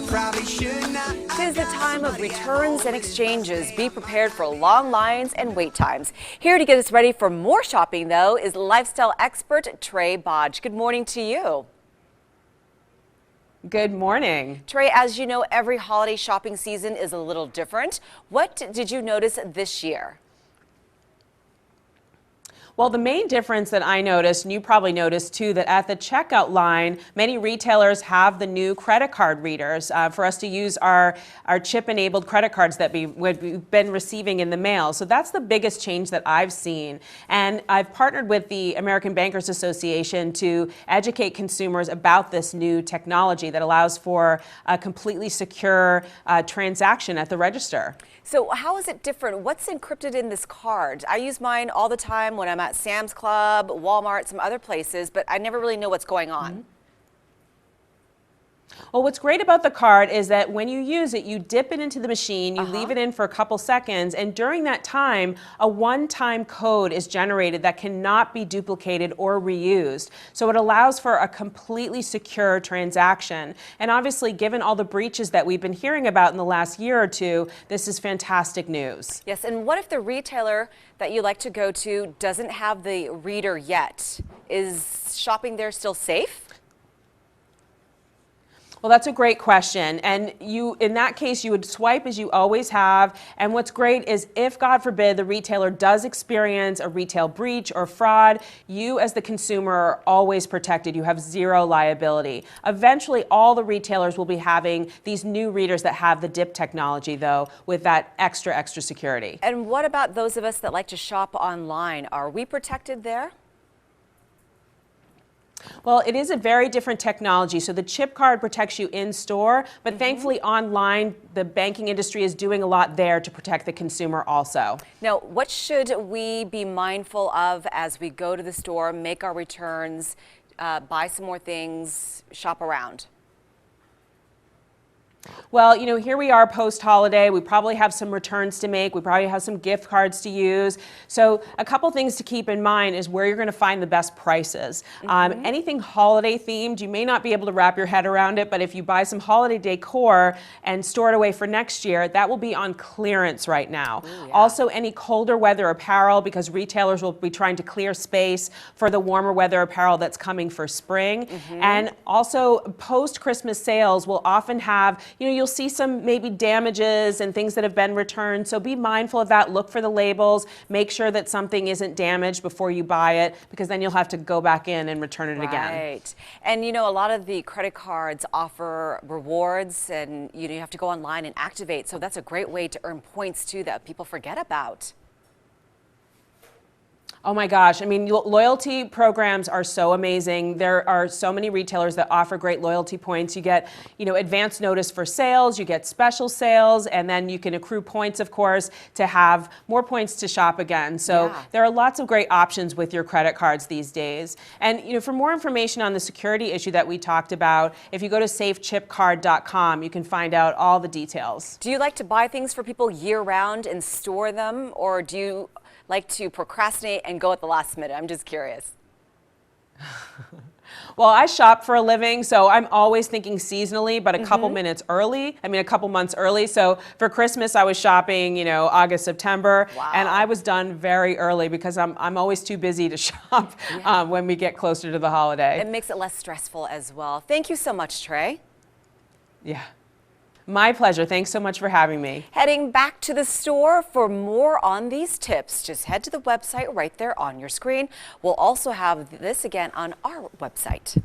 probably should not. Tis the time of returns and exchanges. Be prepared for long lines and wait times. Here to get us ready for more shopping, though, is lifestyle expert Trae Bodge. Good morning to you. Good morning. Trae, as you know, every holiday shopping season is a little different. What did you notice this year? Well, the main difference that I noticed, and you probably noticed too, that at the checkout line, many retailers have the new credit card readers for us to use our chip-enabled credit cards that we've been receiving in the mail. So that's the biggest change that I've seen. And I've partnered with the American Bankers Association to educate consumers about this new technology that allows for a completely secure transaction at the register. So how is it different? What's encrypted in this card? I use mine all the time when I'm at Sam's Club, Walmart, some other places, but I never really know what's going on. Mm-hmm. Well, what's great about the card is that when you use it, you dip it into the machine, you leave it in for a couple seconds, and during that time, a one-time code is generated that cannot be duplicated or reused. So it allows for a completely secure transaction. And obviously, given all the breaches that we've been hearing about in the last year or two, this is fantastic news. Yes, and what if the retailer that you like to go to doesn't have the reader yet? Is shopping there still safe? Well, that's a great question. And in that case, you would swipe as you always have. And what's great is if, God forbid, the retailer does experience a retail breach or fraud, you as the consumer are always protected. You have zero liability. Eventually, all the retailers will be having these new readers that have the dip technology, though, with that extra security. And what about those of us that like to shop online? Are we protected there? Well, it is a very different technology. So the chip card protects you in store, but thankfully online, the banking industry is doing a lot there to protect the consumer also. Now, what should we be mindful of as we go to the store, make our returns, buy some more things, shop around? Well, you know, here we are post-holiday. We probably have some returns to make. We probably have some gift cards to use. So a couple things to keep in mind is where you're going to find the best prices. Anything holiday themed, you may not be able to wrap your head around it, but if you buy some holiday decor and store it away for next year, that will be on clearance right now. Ooh, yeah. Also, any colder weather apparel, because retailers will be trying to clear space for the warmer weather apparel that's coming for spring. And also, post-Christmas sales will often have, you'll see some maybe damages and things that have been returned. So be mindful of that. Look for the labels. Make sure that something isn't damaged before you buy it, because then you'll have to go back in and return it again. Right. And a lot of the credit cards offer rewards, and you have to go online and activate. So that's a great way to earn points too that people forget about. Oh my gosh. I mean, loyalty programs are so amazing. There are so many retailers that offer great loyalty points. You get, advance notice for sales, you get special sales, and then you can accrue points, of course, to have more points to shop again. So there are lots of great options with your credit cards these days. And, for more information on the security issue that we talked about, if you go to safechipcard.com, you can find out all the details. Do you like to buy things for people year round and store them, or do you like to procrastinate and go at the last minute? I'm just curious. Well, I shop for a living, so I'm always thinking seasonally, but a couple minutes early. I mean, a couple months early. So for Christmas, I was shopping, August, September, and I was done very early because I'm always too busy to shop when we get closer to the holiday. It makes it less stressful as well. Thank you so much, Trae. Yeah. My pleasure. Thanks so much for having me. Heading back to the store for more on these tips, just head to the website right there on your screen. We'll also have this again on our website.